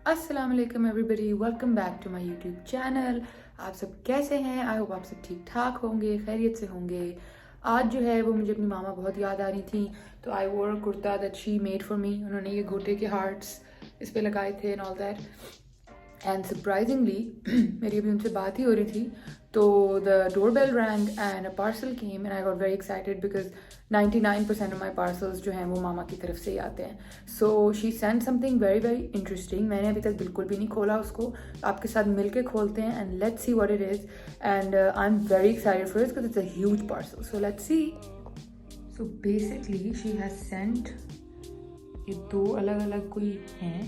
अस्सलाम वालेकुम everybody, welcome back to my YouTube channel. आप सब कैसे हैं? आई होप आप सब ठीक ठाक होंगे, खैरियत से होंगे। आज जो है वो मुझे अपनी मामा बहुत याद आ रही थी, तो I wore a kurta that she made for me. उन्होंने ये गोटे के हार्ट्स इस पे लगाए थे and all that. And surprisingly मेरी अभी उनसे बात ही हो रही थी, तो the doorbell rang and a parcel came and I got very excited because 99% of my parcels जो हैं वो मामा की तरफ से ही आते हैं। So she send something very very interesting. मैंने अभी तक बिल्कुल भी नहीं खोला उसको, आपके साथ मिल के खोलते हैं and let's see what it is. And I am very excited for this because it's a huge parcel, so let's see. So basically she has sent ये दो अलग अलग कोई हैं।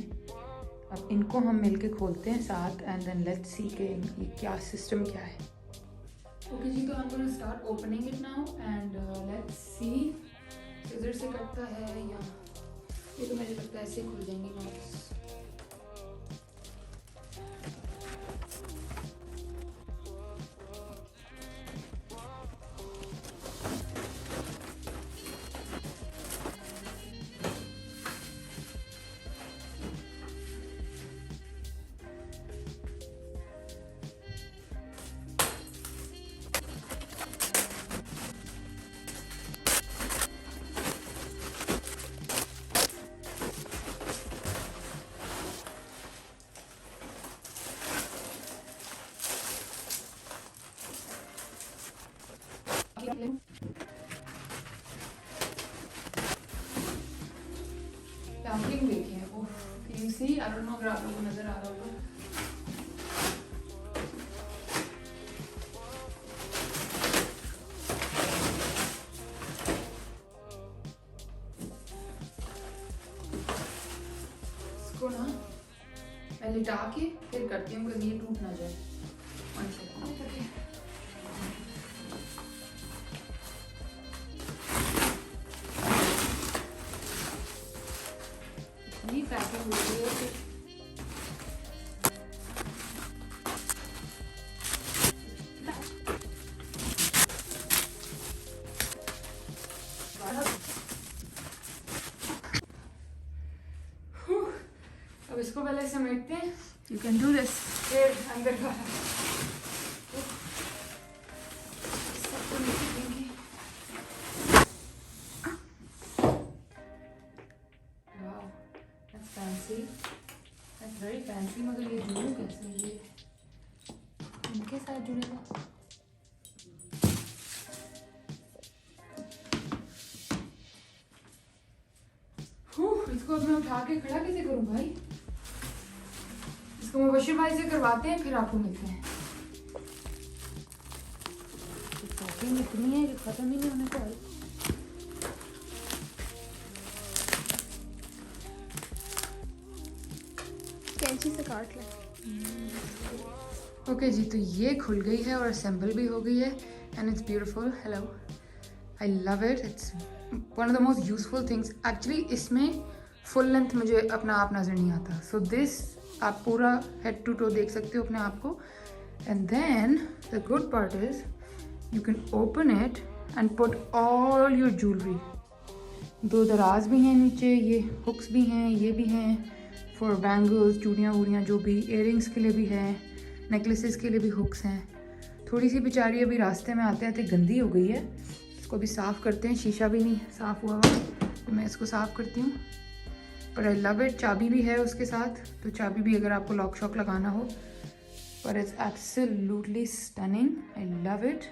अब इनको हम मिलके खोलते हैं साथ एंड देन लेट्स सी कि ये क्या सिस्टम क्या है। ओके जी, तो हम gonna start opening it now and let's see इधर से कटता है या ये तो मुझे लगता है ऐसे खुल जाएंगे नोट्स। पैकिंग देखिए, oh can you see? I don't know अगर आप लोगों को नजर आ रहा होगा। इसको ना मैं लिटा के फिर करती हूँ कि ये टूट ना जाए। One second. ये पैकिंग हो रही है। अब इसको पहले समेटते हैं। You can do this. फिर अंदर का सबको नीचे देंगे। Wow that's fancy, that's very fancy. मगर ये जुड़ू कैसे? ये इनके साथ जुड़ेगा? इसको अब मैं उठा के खड़ा कैसे करूं भाई? इसको मुबशिर भाई से करवाते हैं, फिर आपको मिलते हैं। पैकिंग इतनी है कि खत्म ही नहीं होने को है। कैंची से काट ले। ओके जी, तो ये खुल गई है और असेंबल भी हो गई है and it's beautiful. Hello, I love it. It's one of the most useful things. Actually इसमें फुल लेंथ मुझे अपना आप नज़र नहीं आता, सो दिस आप पूरा हेड टू टो देख सकते हो अपने आप को। And then the good part is you can open it and put all your jewellery. दो दराज भी हैं नीचे, ये हुक्स भी हैं, ये भी हैं फॉर बैंगल्स, चूड़ियाँ वूड़ियाँ जो भी, इयरिंग्स के लिए भी हैं, नेकलेसेस के लिए भी हुक्स हैं। थोड़ी सी बेचारी अभी रास्ते में आते आते गंदी हो गई है, इसको अभी साफ़ करते हैं। शीशा भी नहीं साफ़ हुआ हुआ, तो मैं इसको साफ़ करती हूँ। पर आई लव इट। चाबी भी है उसके साथ, तो चाबी भी अगर आपको लॉक शॉक लगाना हो। पर it's absolutely stunning, I love it,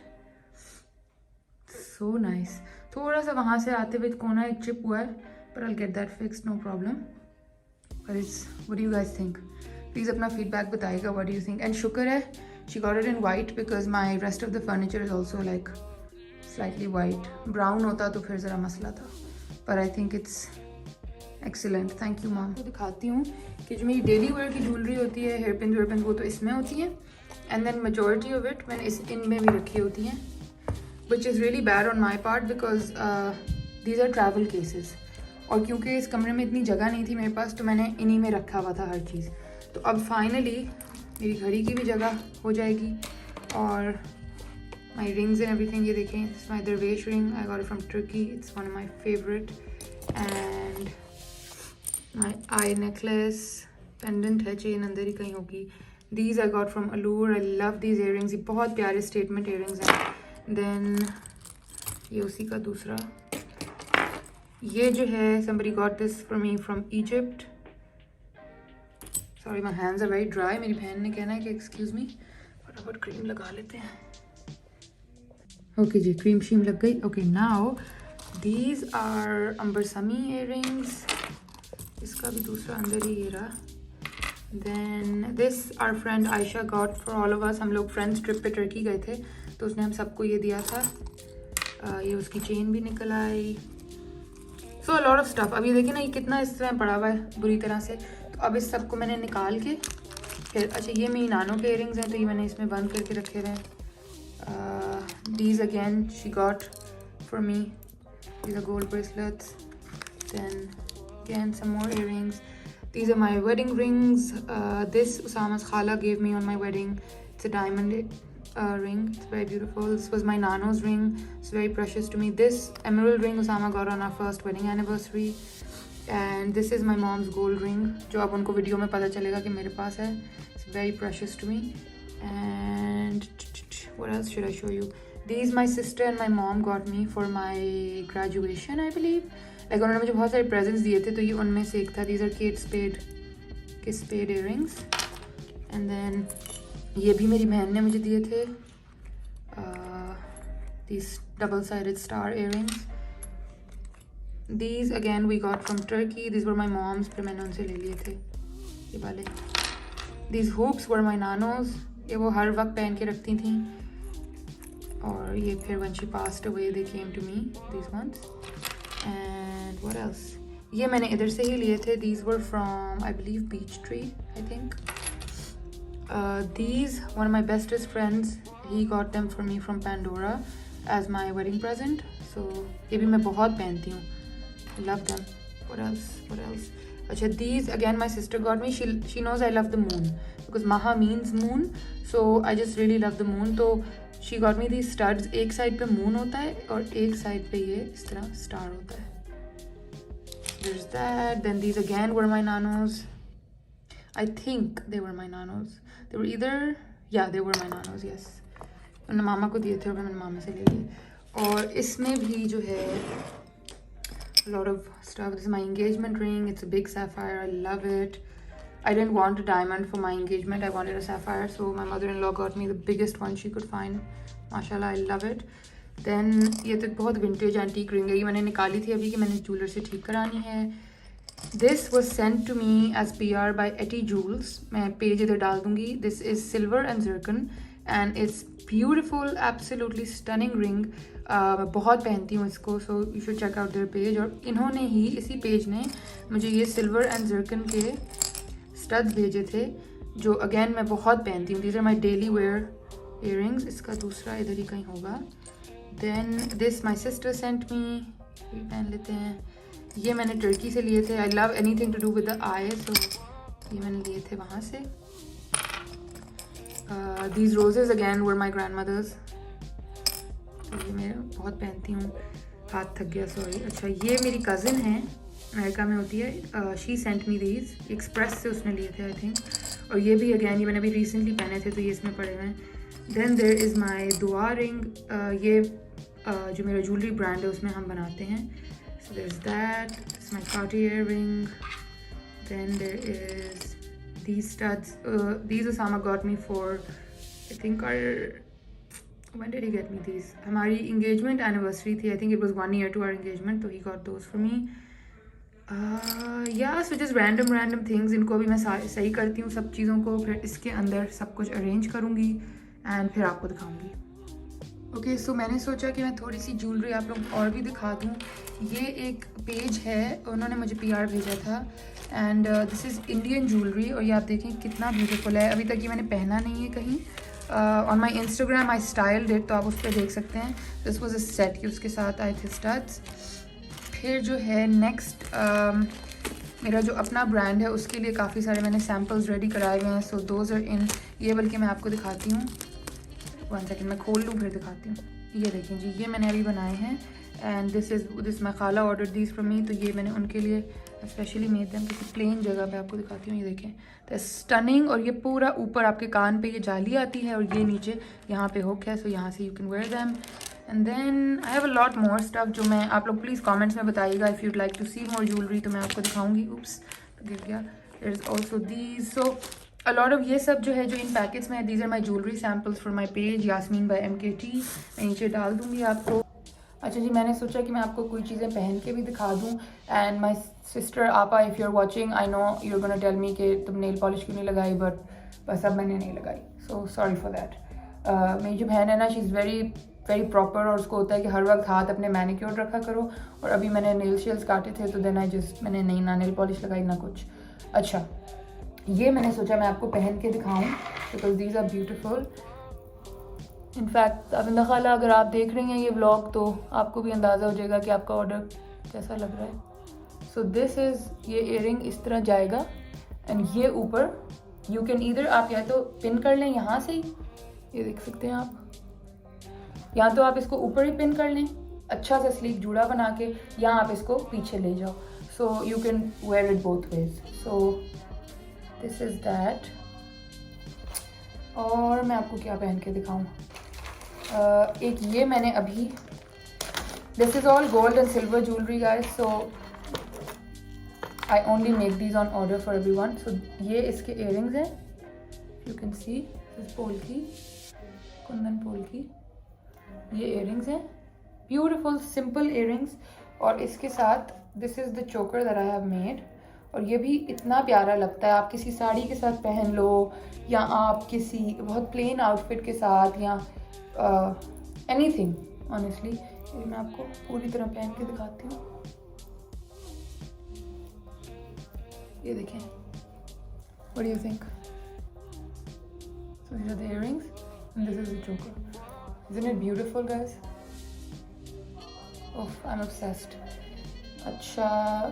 so nice. थोड़ा सा वहाँ से आते हुए कोना एक चिप हुआ है, पर I get that fixed, no problem. पर it's, what do you guys think? Please अपना फीडबैक बताइएगा, what do you think. And शुक्र है she got it in white because my rest of the furniture is also like slightly white. Brown होता तो फिर ज़रा मसला था, पर I think it's excellent. Thank you ma'am. तो दिखाती हूँ कि जो मेरी डेली वेयर की ज्वेलरी होती है, हेयर पिन वेयर पिन, वो तो इसमें होती है and then majority of it मैंने इनमें भी रखी होती हैं, which is really bad on my part because these are travel cases. और क्योंकि इस कमरे में इतनी जगह नहीं थी मेरे पास, तो मैंने इन्हीं में रखा हुआ था हर चीज़। तो अब फाइनली मेरी घड़ी की भी जगह हो जाएगी और my rings and everything. ये देखें, it's my Dervish ring. I got it from Turkey. It's one of my favorite. And my eye necklace. Pendant है, चेन अंदर ही कहीं होगी। These I got from Alur, I love these earrings, ये बहुत प्यारे statement earrings हैं। देन ये उसी का दूसरा, ये जो है somebody got this for me from Egypt. Sorry, my hands are very dry. मेरी बहन ने कहना है कि excuse me, फटाफट क्रीम लगा लेते हैं। ओके जी, क्रीम शीम लग गई। Okay, now these are Ambersami earrings, इसका भी दूसरा अंदर ही ये रहा। Then this our friend Aisha got for all of us, हम लोग फ्रेंड्स ट्रिप पे टर्की गए थे तो उसने हम सबको ये दिया था। ये उसकी चेन भी निकल आई। सो अ लॉट ऑफ स्टफ। अभी देखिए ना, ये कितना इस तरह पड़ा हुआ है बुरी तरह से, तो अब इस सब को मैंने निकाल के फिर, अच्छा ये मेरी नानो के इयरिंग्स हैं तो ये मैंने इसमें बंद करके रखे हुए हैं। These again she got for me, these are gold bracelets. Then again some more earrings, these are my wedding rings. This Usama's khala gave me on my wedding. It's a diamond ring, it's very beautiful. This was my nano's ring, it's very precious to me. This emerald ring Usama got on our first wedding anniversary, and this is my mom's gold ring जो अब उनको video में पता चलेगा कि मेरे पास है। It's very precious to me. And what else should I show you? These my sister and my mom got me for my graduation, I believe. Like उन्होंने मुझे बहुत सारे presents दिए थे तो ये उनमें से एक था। These are Kate Spade earrings. And then ये भी मेरी बहन ने मुझे दिए थे। These double-sided star earrings. These again we got from Turkey. These were my mom's, फिर मैंने उनसे ले लिए थे ये वाले। These hoops were my nano's. ये वो हर वक्त पहन के रखती थी, और ये फिर when she passed away they came to me, these ones. And what else? ये मैंने इधर से ही लिए थे। These were from I believe Peachtree, I think. These, one of my bestest friends, he got them for me from Pandora as my wedding present. So ये भी मैं बहुत पहनती हूँ, love them. What else? अच्छा, these again my sister got me. She knows I love the moon because Maha means moon, so I just really love the moon. तो she got me these studs. एक side पे moon होता है और एक side पे ये इस तरह star होता है। There's that. Then these again were my nanos. I think they were my nanos. They were either, yeah, they were my nanos, yes. उन्होंने मामा को दिए थे और मैंने मामा से ले लिए। और इसमें भी जो है a lot of stuff. This is my engagement ring. It's a big sapphire. I love it. I didn't want a diamond for my engagement. I wanted a sapphire. So my mother-in-law got me the biggest one she could find. Mashallah, I love it. Then ये तो बहुत vintage antique ring है। ये मैंने निकाली थी अभी कि मैंने jeweler से ठीक करानी है। This was sent to me as PR by Etty Jewels. मैं पेज इधर डाल दूँगी. This is silver and zircon and it's beautiful, absolutely stunning ring. मैं बहुत पहनती हूँ इसको, so you should check out their page. और इन्होंने ही, इसी पेज ने मुझे ये silver and zircon के studs भेजे थे जो again मैं बहुत पहनती हूँ. These are my daily wear earrings. इसका दूसरा इधर ही कहीं होगा. Then this my sister sent me. ये पहन लेते हैं. ये मैंने टर्की से लिए थे. I love anything to do with the eye, so ये मैंने लिए थे वहाँ से. These roses again were my grandmother's. तो ये मैं बहुत पहनती हूँ. हाथ थक गया, सॉरी. अच्छा, ये मेरी कज़िन है, अमेरिका में होती है. She sent me these. Express से उसने लिए थे आई थिंक. और ये भी अगैन ये मैंने अभी रिसेंटली पहने थे तो ये इसमें पड़े हुए हैं. देन देयर इज़ माई दुआ रिंग. ये जो मेरा ज्वेलरी ब्रांड है उसमें हम बनाते हैं. So there's that. It's my Cartier ring. Then there is these studs. These Usama got me for, I think when did he get me these? हमारी engagement anniversary थी. I think it was 1 year to our engagement. So he got those for me. Yeah, so just random things. इनको अभी मैं सही करती हूँ सब चीज़ों को. फिर इसके अंदर सब कुछ arrange करूँगी and फिर आपको दिखाऊँगी. ओके, सो मैंने सोचा कि मैं थोड़ी सी ज्वेलरी आप लोग और भी दिखा दूँ. ये एक पेज है, उन्होंने मुझे PR भेजा था. And this is Indian jewellery. और ये आप देखें कितना ब्यूटीफुल है. अभी तक ये मैंने पहना नहीं है कहीं. On my Instagram I styled it, तो आप उस पर देख सकते हैं. दिस वॉज अ सेट कि उसके साथ आए थे स्टड्स. फिर जो है नेक्स्ट मेरा जो अपना ब्रांड है उसके लिए काफ़ी सारे मैंने सैम्पल्स रेडी कराए हुए हैं. So those are in. ये बल्कि मैं आपको दिखाती हूँ. 1 सेकेंड मैं खोल लूँ फिर दिखाती हूँ. ये देखें जी, ये मैंने अभी बनाए हैं. एंड दिस माई खाला ऑर्डर दीज फ्रॉम मी, तो ये मैंने उनके लिए स्पेशली मेड देम किसी प्लेन जगह पे। आपको दिखाती हूँ, ये देखें, तो स्टनिंग। और ये पूरा ऊपर आपके कान पे ये जाली आती है और ये नीचे यहाँ पे हुक है, सो यहाँ से you can wear them. And then I have a lot more stuff जो मैं, आप लोग प्लीज़ कमेंट्स में बताइएगा if you'd like to see more jewellery, तो मैं आपको दिखाऊंगी। उप्स, गिर गया। There is also these, so a lot of ये सब जो है जो इन पैकेट्स में है, these are my jewellery samples for my page Yasmeen by MKT। मैं नीचे डाल दूँगी आपको। अच्छा जी, मैंने सोचा कि मैं आपको कोई चीज़ें पहन के भी दिखा दूँ। एंड माई सिस्टर आपा, if you are watching, I know you are gonna tell me कि तुम नेल पॉलिश क्यों नहीं लगाई, बट बस अब मैंने नहीं लगाई, सो सॉरी फॉर दैट। मेरी जो बहन है ना, she is very very proper, और उसको होता है कि हर वक्त हाथ अपने मैनिक्योर रखा करो। और अभी मैंने नेल शेल्स काटे थे, तो देन मैंने नहीं ना नेल पॉलिश लगाई ना कुछ। अच्छा, ये मैंने सोचा मैं आपको पहन के दिखाऊँ because these are beautiful. In fact Abinda खाला, अगर आप देख रही हैं ये व्लॉग, तो आपको भी अंदाज़ा हो जाएगा कि आपका ऑर्डर कैसा लग रहा है। सो दिस इज़, ये इयरिंग इस तरह जाएगा एंड ये ऊपर यू कैन ईदर, आप या तो पिन कर लें यहाँ से ही, ये देख सकते हैं आप, या तो आप इसको ऊपर ही पिन कर लें अच्छा सा स्लीक जूड़ा बना के, या आप इसको पीछे ले जाओ। So you can where it both ways. So this is that. और मैं आपको क्या पहन के दिखाऊँ, एक ये मैंने अभी, this is all gold and silver jewellery guys, so I only make these on order for everyone. So ये इसके इयरिंग्स हैं, यू कैन सी, इस पोल की, कुंदन पोल की ये इयरिंग्स हैं, ब्यूटिफुल सिंपल इयरिंग्स। और इसके साथ दिस इज़ द चोकर दैट आई हैव मेड, और ये भी इतना प्यारा लगता है, आप किसी साड़ी के साथ पहन लो, या आप किसी बहुत प्लेन आउटफिट के साथ, या एनीथिंग ऑनेस्टली। ये मैं आपको पूरी तरह पहन के दिखाती हूँ, ये देखें, what do you think? So these are the earrings and this is the choker. Isn't it beautiful guys? Oh, I'm obsessed. अच्छा,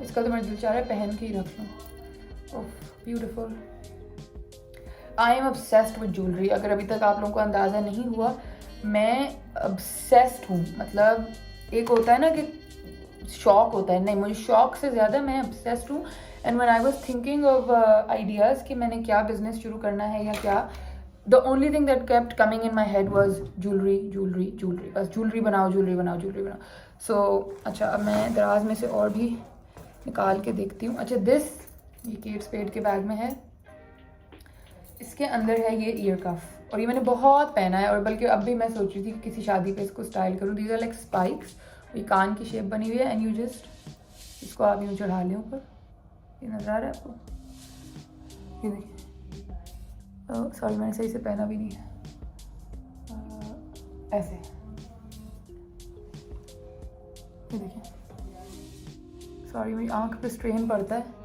इसका तो मेरा दिल चाह रहा है पहन के ही रख लूँ। Oh, beautiful. I am obsessed with jewelry। अगर अभी तक आप लोगों को अंदाज़ा नहीं हुआ, मैं obsessed हूँ। मतलब एक होता है ना कि शौक होता है, नहीं, मुझे शौक से ज़्यादा मैं obsessed हूँ। And when I was thinking of ideas कि मैंने क्या बिजनेस शुरू करना है या क्या, the only thing that kept coming in my head was jewelry, jewelry, jewelry। बस jewelry बनाओ, jewelry बनाओ, jewelry बनाओ। So अच्छा, अब मैं दराज में से और भी निकाल के देखती हूँ। अच्छा, ये केट स्पेड के बैग में है, इसके अंदर है ये ईयर कफ, और ये मैंने बहुत पहना है, और बल्कि अब भी मैं सोच रही थी कि किसी शादी पे इसको स्टाइल करूँ। दीज आर लाइक स्पाइक्स, ये कान की शेप बनी हुई है, एंड यू जस्ट इसको आप यूँ चढ़ा लें ऊपर। ये नज़र आ रहा है आपको? ये देखिए, सॉरी मैंने सही से पहना भी नहीं है, ऐसे, ये देखिए, सॉरी मेरी आंख पे स्ट्रेन पड़ता है।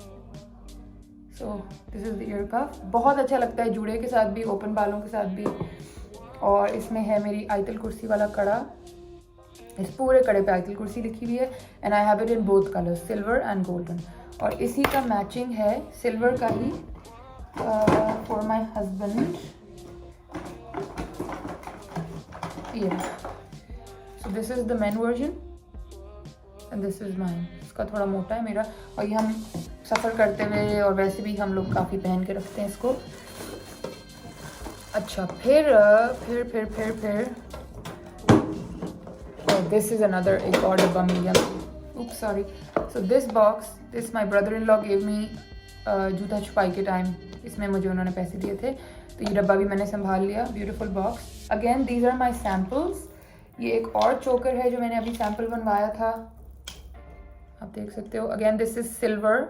So this is the ear cuff, बहुत अच्छा लगता है जूड़े के साथ भी, ओपन बालों के साथ भी। और इसमें है मेरी आयतल कुर्सी वाला कड़ा, इस पूरे कड़े पे आयतल कुर्सी लिखी हुई है, and I have it in both colours, silver and golden. और इसी का मैचिंग है सिल्वर का ही फॉर माई हस्बैंड, ये। सो this is the main version and this is mine. इसका थोड़ा मोटा है मेरा, और ये हम सफ़र करते हुए और वैसे भी हम लोग काफ़ी पहन के रखते हैं इसको। अच्छा, फिर दिस इज़ अनदर, एक और डब्बा मिल गया। oops sorry। so this box, this my brother-in-law gave me जूता छुपाई के टाइम, इसमें मुझे उन्होंने पैसे दिए थे, तो ये डब्बा भी मैंने संभाल लिया। Beautiful box. Again these are my samples. ये एक और चोकर है जो मैंने अभी सैम्पल बनवाया था, आप देख सकते हो। Again this is silver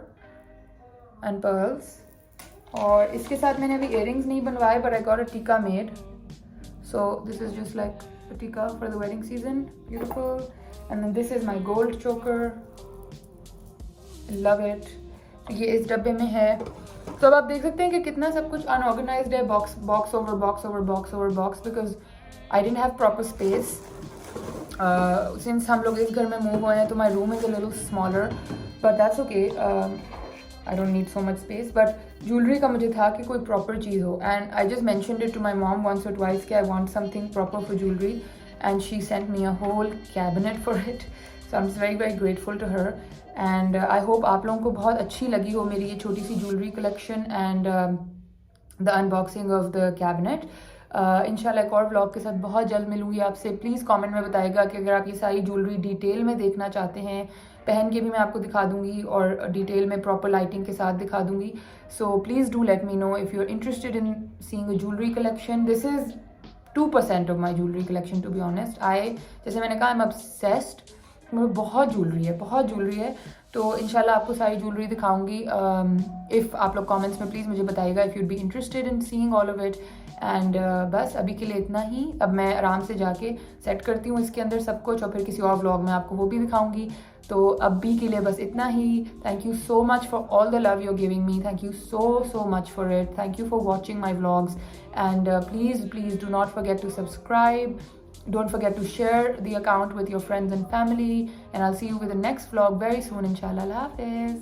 and pearls, और इसके साथ मैंने अभी इयरिंग्स नहीं बनवाए, but I got a tikka made, so this is just like a tikka for the wedding season, beautiful. And then this is my gold choker, love it. ये इस डब्बे में है। तो अब आप देख सकते हैं कि कितना सब कुछ अनऑर्गेनाइज्ड है, box over box over box over box, because I didn't have proper space. Since हम लोग इस घर में मूव हुए हैं, तो my room is a little smaller, but that's okay, I don't need so much space. But jewellery का मुझे था कि कोई प्रॉपर चीज़ हो, and I just mentioned it to my mom once और ट्वाइस कि I want something proper for jewellery, and she sent me a whole cabinet for it. So I am very very grateful to her and I hope आप लोगों को बहुत अच्छी लगी हो मेरी ये छोटी सी jewellery collection and the unboxing of the cabinet. इंशाल्लाह एक और व्लॉग के साथ बहुत जल्द मिलूंगी आपसे। प्लीज़ कमेंट में बताइएगा कि अगर आप ये सारी ज्वेलरी डिटेल में देखना चाहते हैं, पहन के भी मैं आपको दिखा दूंगी और डिटेल में प्रॉपर लाइटिंग के साथ दिखा दूंगी। So please do let me know if you are interested in seeing a jewellery collection. This is 2% of my jewellery collection to be honest. जैसे मैंने कहा, आई एम ऑब्सेस्ड, मेरे बहुत ज्वेलरी है। तो इंशाल्लाह आपको सारी ज्वेलरी दिखाऊंगी। इफ़ आप लोग कमेंट्स में प्लीज़ मुझे बताइएगा if you'd be interested in seeing all of it. And बस अभी के लिए इतना ही। अब मैं आराम से जाके सेट करती हूँ इसके अंदर सब कुछ और फिर किसी और व्लॉग में आपको वो भी दिखाऊंगी। तो अभी के लिए बस इतना ही। Thank you so much for all the love you are giving me. Thank you so much for it. Thank you for watching my vlogs and please do not forget to subscribe. Don't forget to share the account with your friends and family, and I'll see you with the next vlog very soon, inshallah. Allah Hafiz.